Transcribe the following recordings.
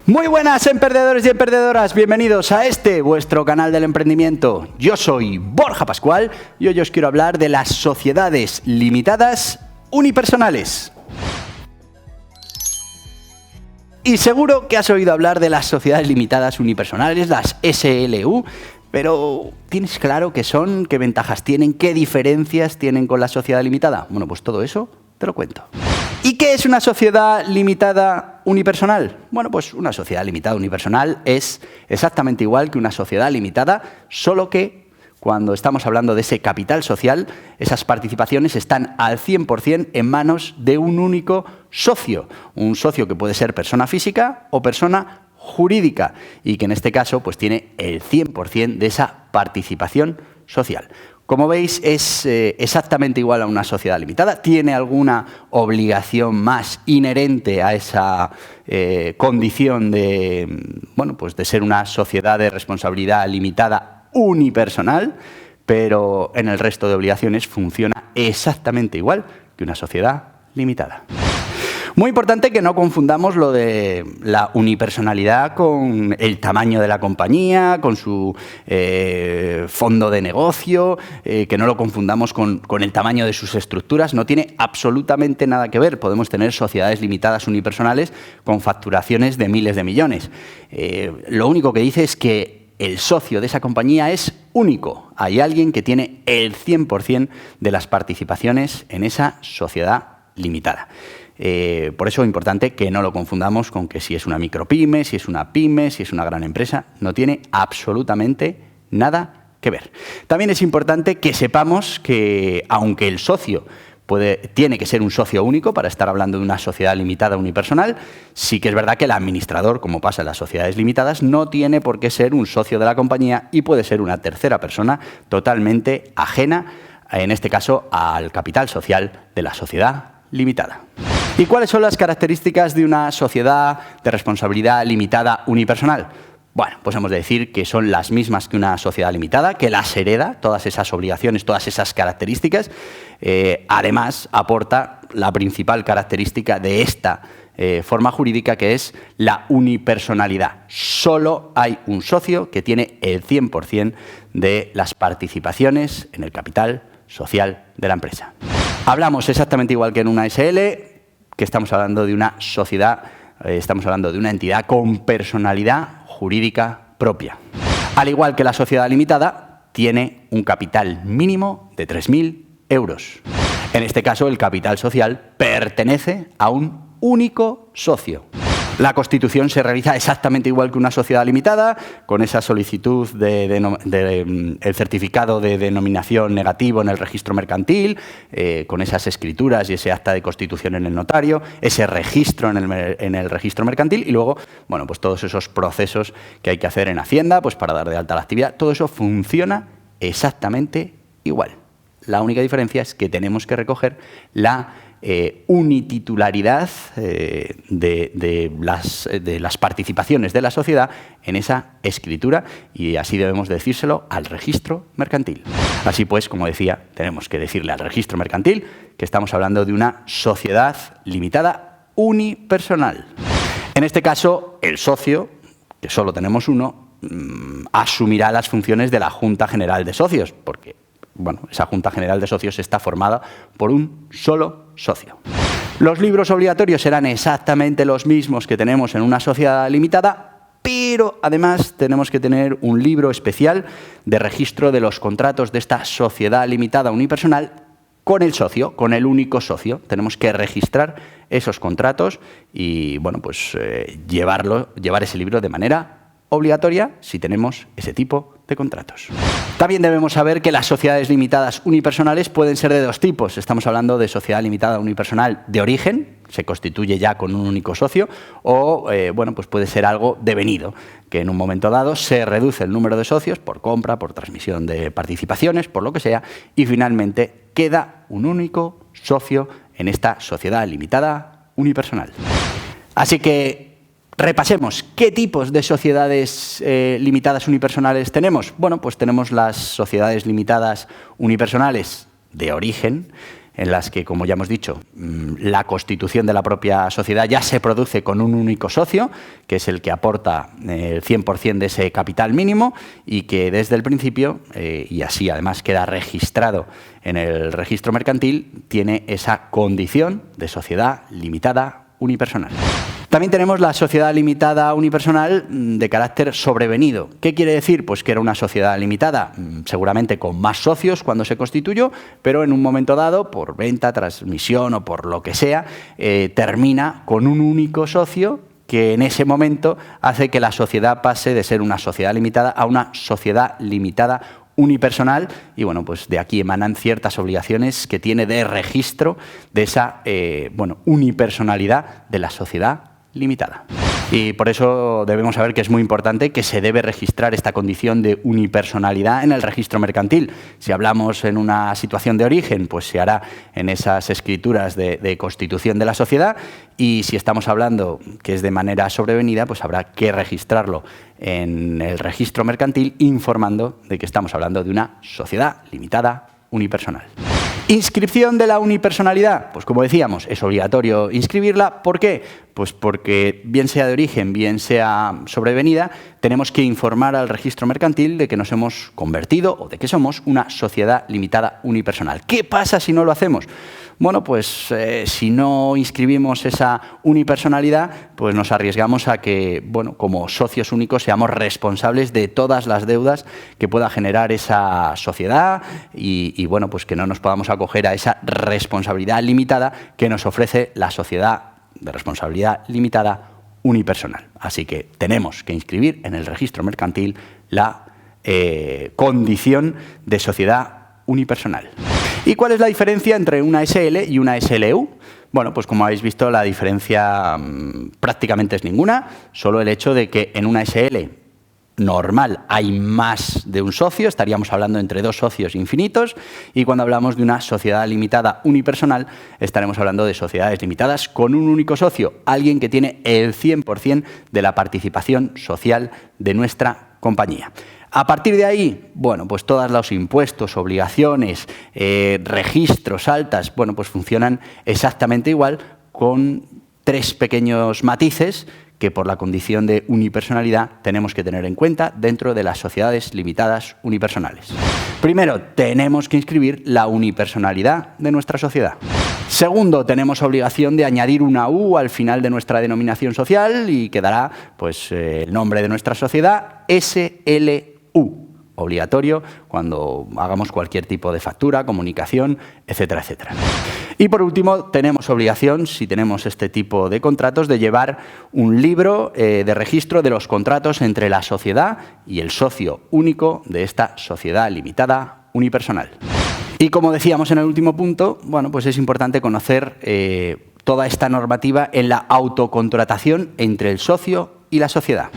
Muy buenas, emprendedores y emprendedoras, bienvenidos a vuestro canal del emprendimiento. Yo soy Borja Pascual y hoy os quiero hablar de las sociedades limitadas unipersonales. Y seguro que has oído hablar de las sociedades limitadas unipersonales, las SLU, pero ¿tienes claro qué son, qué ventajas tienen, qué diferencias tienen con la sociedad limitada? Bueno, pues todo eso te lo cuento. ¿Y qué es una sociedad limitada unipersonal? Bueno, pues una sociedad limitada unipersonal es exactamente igual que una sociedad limitada, solo que cuando estamos hablando de ese capital social, esas participaciones están al 100% en manos de un único socio. Un socio que puede ser persona física o persona jurídica y que en este caso pues tiene el 100% de esa participación social. Como veis, es exactamente igual a una sociedad limitada. ¿Tiene alguna obligación más inherente a esa condición de, bueno, pues de ser una sociedad de responsabilidad limitada unipersonal? Pero en el resto de obligaciones funciona exactamente igual que una sociedad limitada. Muy importante que no confundamos lo de la unipersonalidad con el tamaño de la compañía, con su fondo de negocio, que no lo confundamos con el tamaño de sus estructuras. No tiene absolutamente nada que ver. Podemos tener sociedades limitadas unipersonales con facturaciones de miles de millones. Lo único que dice es que el socio de esa compañía es único. Hay alguien que tiene el 100% de las participaciones en esa sociedad limitada. Por eso es importante que no lo confundamos con que si es una micropyme, si es una pyme, si es una gran empresa. No tiene absolutamente nada que ver. También es importante que sepamos que, aunque el socio tiene que ser un socio único para estar hablando de una sociedad limitada unipersonal, sí que es verdad que el administrador, como pasa en las sociedades limitadas, no tiene por qué ser un socio de la compañía y puede ser una tercera persona totalmente ajena, en este caso, al capital social de la sociedad limitada. ¿Y cuáles son las características de una sociedad de responsabilidad limitada unipersonal? Bueno, pues hemos de decir que son las mismas que una sociedad limitada, que las hereda, todas esas obligaciones, todas esas características. Además, aporta la principal característica de esta forma jurídica, que es la unipersonalidad. Solo hay un socio que tiene el 100% de las participaciones en el capital social de la empresa. Hablamos exactamente igual que en una SL, que estamos hablando de una sociedad, estamos hablando de una entidad con personalidad jurídica propia. Al igual que la sociedad limitada, tiene un capital mínimo de 3.000 euros. En este caso, el capital social pertenece a un único socio. La constitución se realiza exactamente igual que una sociedad limitada, con esa solicitud el certificado de denominación negativo en el registro mercantil, con esas escrituras y ese acta de constitución en el notario, ese registro en el registro mercantil y luego, bueno, pues todos esos procesos que hay que hacer en Hacienda pues para dar de alta la actividad. Todo eso funciona exactamente igual. La única diferencia es que tenemos que recoger la unititularidad de las participaciones de la sociedad en esa escritura y así debemos decírselo al registro mercantil. Así pues, como decía, tenemos que decirle al registro mercantil que estamos hablando de una sociedad limitada unipersonal. En este caso, el socio, que solo tenemos uno, asumirá las funciones de la Junta General de Socios, porque bueno, esa Junta General de Socios está formada por un solo socio. Los libros obligatorios serán exactamente los mismos que tenemos en una sociedad limitada, pero además tenemos que tener un libro especial de registro de los contratos de esta sociedad limitada unipersonal con el socio, con el único socio. Tenemos que registrar esos contratos y bueno, pues llevar ese libro de manera obligatoria si tenemos ese tipo de contratos. También debemos saber que las sociedades limitadas unipersonales pueden ser de dos tipos. Estamos hablando de sociedad limitada unipersonal de origen, se constituye ya con un único socio, o bueno, pues puede ser algo devenido, que en un momento dado se reduce el número de socios por compra, por transmisión de participaciones, por lo que sea, y finalmente queda un único socio en esta sociedad limitada unipersonal. Así que repasemos, ¿qué tipos de sociedades limitadas unipersonales tenemos? Bueno, pues tenemos las sociedades limitadas unipersonales de origen, en las que, como ya hemos dicho, la constitución de la propia sociedad ya se produce con un único socio, que es el que aporta el 100% de ese capital mínimo y que desde el principio, y así además queda registrado en el registro mercantil, tiene esa condición de sociedad limitada unipersonal. También tenemos la sociedad limitada unipersonal de carácter sobrevenido. ¿Qué quiere decir? Pues que era una sociedad limitada, seguramente con más socios cuando se constituyó, pero en un momento dado, por venta, transmisión o por lo que sea, termina con un único socio que en ese momento hace que la sociedad pase de ser una sociedad limitada a una sociedad limitada unipersonal, y bueno, pues de aquí emanan ciertas obligaciones que tiene de registro de esa unipersonalidad de la sociedad limitada. Y por eso debemos saber que es muy importante que se debe registrar esta condición de unipersonalidad en el registro mercantil. Si hablamos en una situación de origen, pues se hará en esas escrituras de constitución de la sociedad, y si estamos hablando que es de manera sobrevenida, pues habrá que registrarlo en el registro mercantil informando de que estamos hablando de una sociedad limitada unipersonal. Inscripción de la unipersonalidad. Pues como decíamos, es obligatorio inscribirla. ¿Por qué? Pues porque bien sea de origen, bien sea sobrevenida, tenemos que informar al registro mercantil de que nos hemos convertido o de que somos una sociedad limitada unipersonal. ¿Qué pasa si no lo hacemos? Bueno, pues si no inscribimos esa unipersonalidad, pues nos arriesgamos a que, bueno, como socios únicos seamos responsables de todas las deudas que pueda generar esa sociedad y bueno, pues que no nos podamos acoger a esa responsabilidad limitada que nos ofrece la sociedad de responsabilidad limitada unipersonal. Así que tenemos que inscribir en el registro mercantil la condición de sociedad unipersonal. ¿Y cuál es la diferencia entre una SL y una SLU? Bueno, pues como habéis visto, la diferencia prácticamente es ninguna, solo el hecho de que en una SL normal hay más de un socio, estaríamos hablando entre dos socios infinitos, y cuando hablamos de una sociedad limitada unipersonal estaremos hablando de sociedades limitadas con un único socio, alguien que tiene el 100% de la participación social de nuestra compañía. A partir de ahí, bueno, pues todos los impuestos, obligaciones, registros, altas, bueno, pues funcionan exactamente igual, con tres pequeños matices que por la condición de unipersonalidad tenemos que tener en cuenta dentro de las sociedades limitadas unipersonales. Primero, tenemos que inscribir la unipersonalidad de nuestra sociedad. Segundo, tenemos obligación de añadir una U al final de nuestra denominación social y quedará pues, el nombre de nuestra sociedad, SLU. Obligatorio cuando hagamos cualquier tipo de factura, comunicación, etcétera, etcétera. Y por último, tenemos obligación, si tenemos este tipo de contratos, de llevar un libro de registro de los contratos entre la sociedad y el socio único de esta sociedad limitada unipersonal. Y como decíamos en el último punto, bueno, pues es importante conocer toda esta normativa en la autocontratación entre el socio y la sociedad.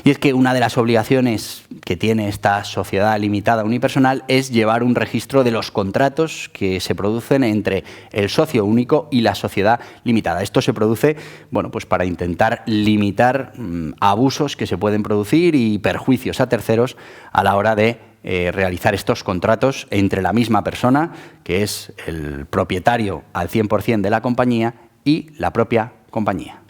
Y es que una de las obligaciones que tiene esta sociedad limitada unipersonal es llevar un registro de los contratos que se producen entre el socio único y la sociedad limitada. Esto se produce, bueno, pues para intentar limitar abusos que se pueden producir y perjuicios a terceros a la hora de realizar estos contratos entre la misma persona, que es el propietario al 100% de la compañía, y la propia compañía.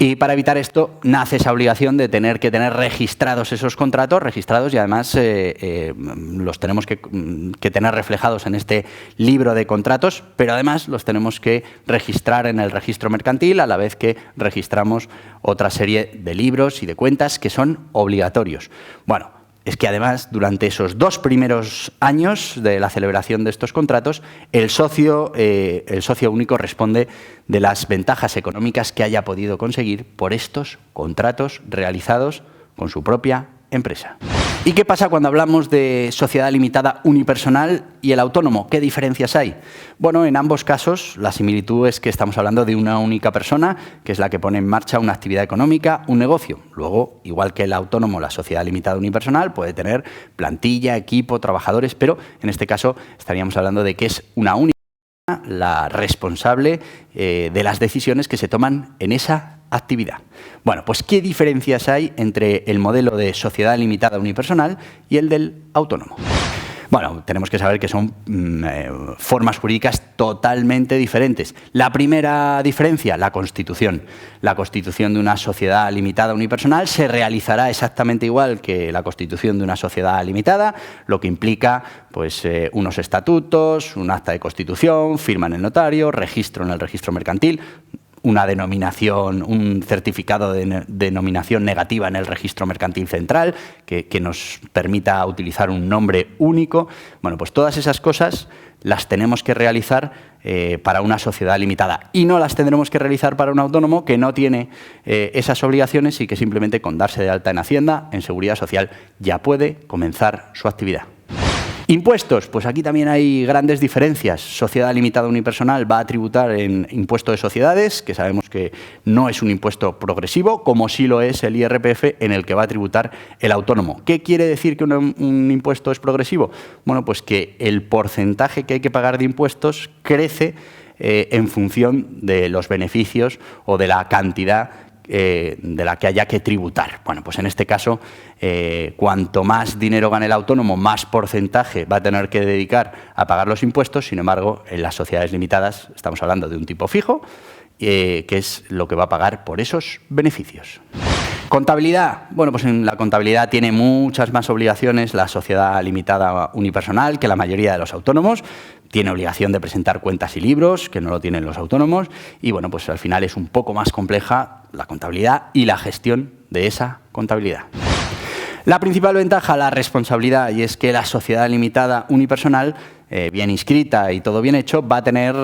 Y para evitar esto nace esa obligación de tener que tener registrados esos contratos, registrados, y además los tenemos que tener reflejados en este libro de contratos, pero además los tenemos que registrar en el registro mercantil a la vez que registramos otra serie de libros y de cuentas que son obligatorios. Bueno, es que además durante esos 2 primeros años de la celebración de estos contratos, el socio único responde de las ventajas económicas que haya podido conseguir por estos contratos realizados con su propia empresa. ¿Y qué pasa cuando hablamos de sociedad limitada unipersonal y el autónomo? ¿Qué diferencias hay? Bueno, en ambos casos la similitud es que estamos hablando de una única persona, que es la que pone en marcha una actividad económica, un negocio. Luego, igual que el autónomo, la sociedad limitada unipersonal puede tener plantilla, equipo, trabajadores, pero en este caso estaríamos hablando de que es una única persona la responsable de las decisiones que se toman en esa actividad. Bueno, pues ¿qué diferencias hay entre el modelo de sociedad limitada unipersonal y el del autónomo? Bueno, tenemos que saber que son formas jurídicas totalmente diferentes. La primera diferencia, la Constitución. La constitución de una sociedad limitada unipersonal se realizará exactamente igual que la constitución de una sociedad limitada, lo que implica pues, unos estatutos, un acta de constitución, firma en el notario, registro en el registro mercantil, una denominación, un certificado de denominación negativa en el registro mercantil central que nos permita utilizar un nombre único. Bueno, pues todas esas cosas las tenemos que realizar para una sociedad limitada y no las tendremos que realizar para un autónomo que no tiene esas obligaciones y que simplemente con darse de alta en Hacienda, en Seguridad Social, ya puede comenzar su actividad. Impuestos, pues aquí también hay grandes diferencias. Sociedad limitada unipersonal va a tributar en impuesto de sociedades, que sabemos que no es un impuesto progresivo, como sí lo es el IRPF, en el que va a tributar el autónomo. ¿Qué quiere decir que un impuesto es progresivo? Bueno, pues que el porcentaje que hay que pagar de impuestos crece en función de los beneficios o de la cantidad de la que haya que tributar. Bueno, pues en este caso, cuanto más dinero gane el autónomo, más porcentaje va a tener que dedicar a pagar los impuestos. Sin embargo, en las sociedades limitadas estamos hablando de un tipo fijo, que es lo que va a pagar por esos beneficios. Contabilidad. Bueno, pues en la contabilidad tiene muchas más obligaciones la sociedad limitada unipersonal que la mayoría de los autónomos. Tiene obligación de presentar cuentas y libros, que no lo tienen los autónomos, y bueno, pues al final es un poco más compleja la contabilidad y la gestión de esa contabilidad. La principal ventaja, la responsabilidad, y es que la sociedad limitada unipersonal, bien inscrita y todo bien hecho, va a tener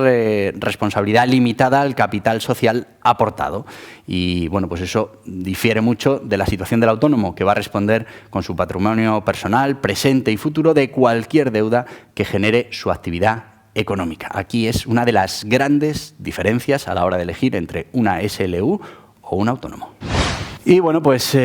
responsabilidad limitada al capital social aportado. Y bueno, pues eso difiere mucho de la situación del autónomo, que va a responder con su patrimonio personal, presente y futuro, de cualquier deuda que genere su actividad económica. Aquí es una de las grandes diferencias a la hora de elegir entre una SLU o un autónomo. Y bueno, pues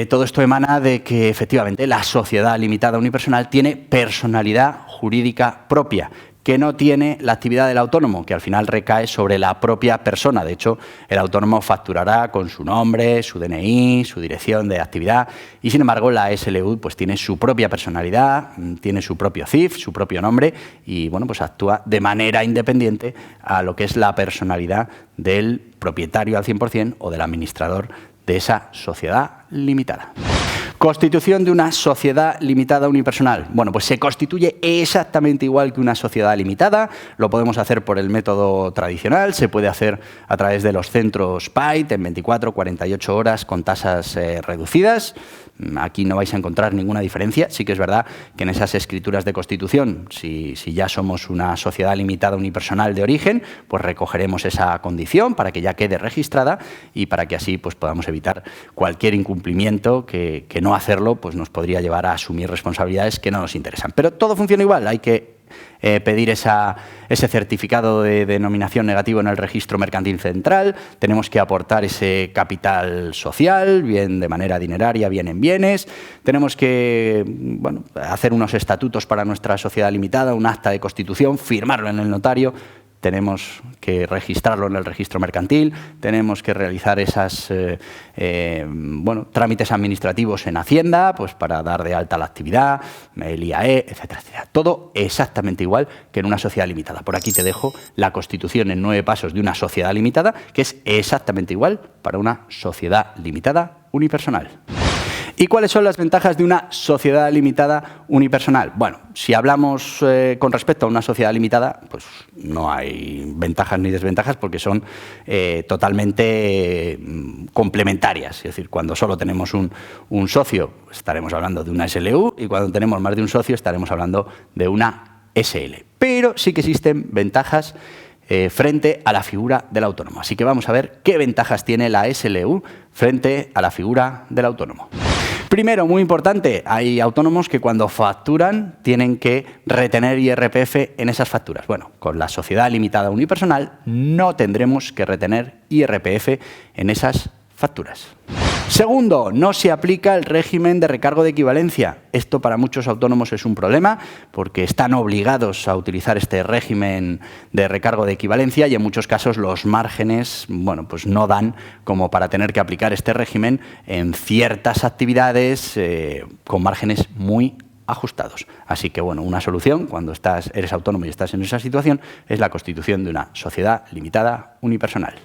todo esto emana de que efectivamente la sociedad limitada unipersonal tiene personalidad jurídica propia, que no tiene la actividad del autónomo, que al final recae sobre la propia persona. De hecho, el autónomo facturará con su nombre, su DNI, su dirección de actividad, y sin embargo la SLU pues tiene su propia personalidad, tiene su propio CIF, su propio nombre, y bueno, pues actúa de manera independiente a lo que es la personalidad del propietario al 100% o del administrador de esa sociedad limitada. Constitución de una sociedad limitada unipersonal. Bueno, pues se constituye exactamente igual que una sociedad limitada. Lo podemos hacer por el método tradicional, se puede hacer a través de los centros PAIT en 24, 48 horas con tasas reducidas. Aquí no vais a encontrar ninguna diferencia. Sí que es verdad que en esas escrituras de constitución, si ya somos una sociedad limitada unipersonal de origen, pues recogeremos esa condición para que ya quede registrada y para que así pues podamos evitar cualquier incumplimiento que no hacerlo pues nos podría llevar a asumir responsabilidades que no nos interesan. Pero todo funciona igual, hay que pedir ese certificado de denominación negativo en el registro mercantil central, tenemos que aportar ese capital social, bien de manera dineraria, bien en bienes, tenemos que hacer unos estatutos para nuestra sociedad limitada, un acta de constitución, firmarlo en el notario, tenemos que registrarlo en el registro mercantil, tenemos que realizar esos trámites administrativos en Hacienda pues para dar de alta la actividad, el IAE, etcétera, etcétera. Todo exactamente igual que en una sociedad limitada. Por aquí te dejo la constitución en 9 pasos de una sociedad limitada, que es exactamente igual para una sociedad limitada unipersonal. ¿Y cuáles son las ventajas de una sociedad limitada unipersonal? Bueno, si hablamos con respecto a una sociedad limitada, pues no hay ventajas ni desventajas porque son totalmente complementarias. Es decir, cuando solo tenemos un socio, estaremos hablando de una SLU, y cuando tenemos más de un socio, estaremos hablando de una SL. Pero sí que existen ventajas frente a la figura del autónomo. Así que vamos a ver qué ventajas tiene la SLU frente a la figura del autónomo. Primero, muy importante, hay autónomos que cuando facturan tienen que retener IRPF en esas facturas. Bueno, con la sociedad limitada unipersonal no tendremos que retener IRPF en esas facturas. Segundo, no se aplica el régimen de recargo de equivalencia. Esto para muchos autónomos es un problema porque están obligados a utilizar este régimen de recargo de equivalencia y en muchos casos los márgenes pues no dan como para tener que aplicar este régimen en ciertas actividades con márgenes muy ajustados. Así que, bueno, una solución cuando eres autónomo y estás en esa situación es la constitución de una sociedad limitada unipersonal.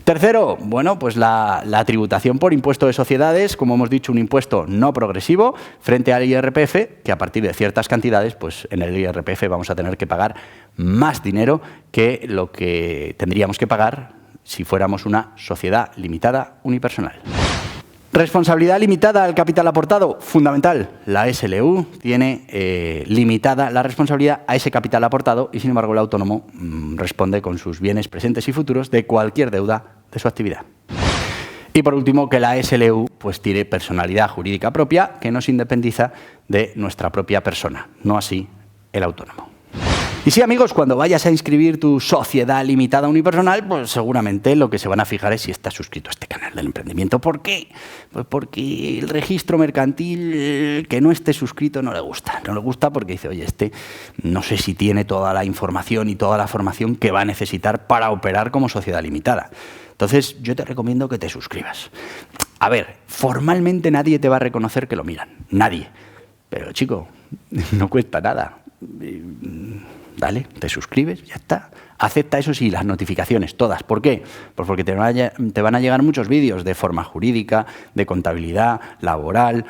Tercero, bueno, pues la tributación por impuesto de sociedades, como hemos dicho, un impuesto no progresivo frente al IRPF, que a partir de ciertas cantidades, pues en el IRPF vamos a tener que pagar más dinero que lo que tendríamos que pagar si fuéramos una sociedad limitada unipersonal. Responsabilidad limitada al capital aportado, fundamental. La SLU tiene limitada la responsabilidad a ese capital aportado y, sin embargo, el autónomo responde con sus bienes presentes y futuros de cualquier deuda de su actividad. Y, por último, que la SLU pues, tiene personalidad jurídica propia que nos independiza de nuestra propia persona, no así el autónomo. Y sí, amigos, cuando vayas a inscribir tu sociedad limitada unipersonal, pues seguramente lo que se van a fijar es si estás suscrito a este canal del emprendimiento. ¿Por qué? Pues porque el registro mercantil que no esté suscrito no le gusta. No le gusta porque dice, oye, no sé si tiene toda la información y toda la formación que va a necesitar para operar como sociedad limitada. Entonces, yo te recomiendo que te suscribas. A ver, formalmente nadie te va a reconocer que lo miran. Nadie. Pero, chico, no cuesta nada. Dale, te suscribes, ya está. Acepta, eso sí, las notificaciones, todas. ¿Por qué? Pues porque te van a llegar muchos vídeos de forma jurídica, de contabilidad, laboral,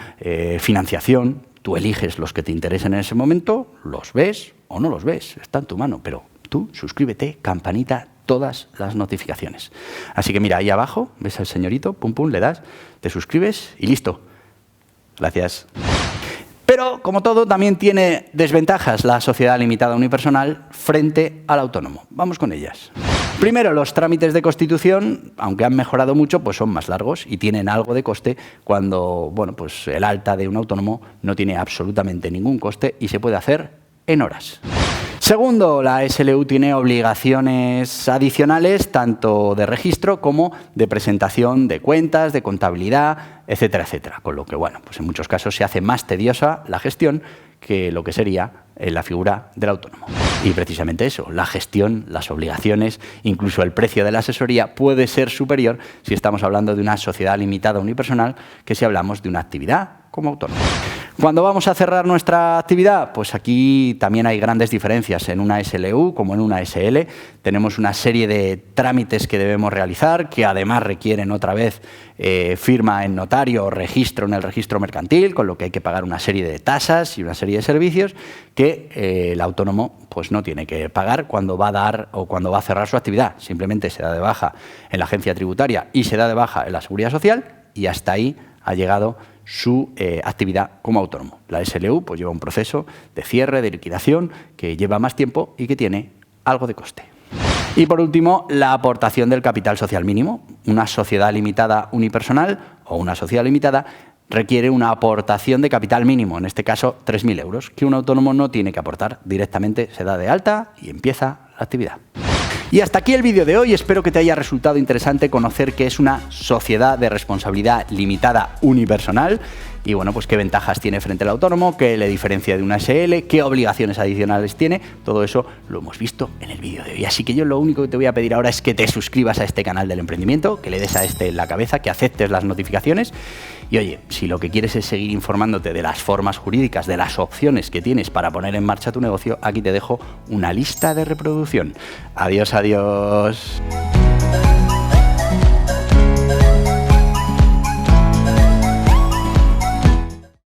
financiación. Tú eliges los que te interesen en ese momento, los ves o no los ves, está en tu mano. Pero tú suscríbete, campanita, todas las notificaciones. Así que mira, ahí abajo, ves al señorito, pum pum, le das, te suscribes y listo. Gracias. Pero, como todo, también tiene desventajas la sociedad limitada unipersonal frente al autónomo. Vamos con ellas. Primero, los trámites de constitución, aunque han mejorado mucho, pues son más largos y tienen algo de coste cuando bueno, pues el alta de un autónomo no tiene absolutamente ningún coste y se puede hacer en horas. Segundo, la SLU tiene obligaciones adicionales tanto de registro como de presentación de cuentas, de contabilidad, etcétera, etcétera. Con lo que, bueno, pues en muchos casos se hace más tediosa la gestión que lo que sería la figura del autónomo. Y precisamente eso, la gestión, las obligaciones, incluso el precio de la asesoría puede ser superior si estamos hablando de una sociedad limitada unipersonal que si hablamos de una actividad como autónomo. Cuando vamos a cerrar nuestra actividad, pues aquí también hay grandes diferencias en una SLU como en una SL. Tenemos una serie de trámites que debemos realizar, que además requieren otra vez firma en notario o registro en el registro mercantil, con lo que hay que pagar una serie de tasas y una serie de servicios que el autónomo pues no tiene que pagar cuando va a dar o cuando va a cerrar su actividad. Simplemente se da de baja en la agencia tributaria y se da de baja en la Seguridad Social y hasta ahí ha llegado su actividad como autónomo. La SLU pues lleva un proceso de cierre, de liquidación, que lleva más tiempo y que tiene algo de coste. Y por último, la aportación del capital social mínimo. Una sociedad limitada unipersonal o una sociedad limitada requiere una aportación de capital mínimo, en este caso 3.000 euros, que un autónomo no tiene que aportar. Directamente se da de alta y empieza la actividad. Y hasta aquí el vídeo de hoy. Espero que te haya resultado interesante conocer qué es una sociedad de responsabilidad limitada unipersonal y bueno, pues qué ventajas tiene frente al autónomo, qué le diferencia de una SL, qué obligaciones adicionales tiene. Todo eso lo hemos visto en el vídeo de hoy. Así que yo lo único que te voy a pedir ahora es que te suscribas a este canal del emprendimiento, que le des a en la cabeza, que aceptes las notificaciones. Y oye, si lo que quieres es seguir informándote de las formas jurídicas, de las opciones que tienes para poner en marcha tu negocio, aquí te dejo una lista de reproducción. Adiós, adiós.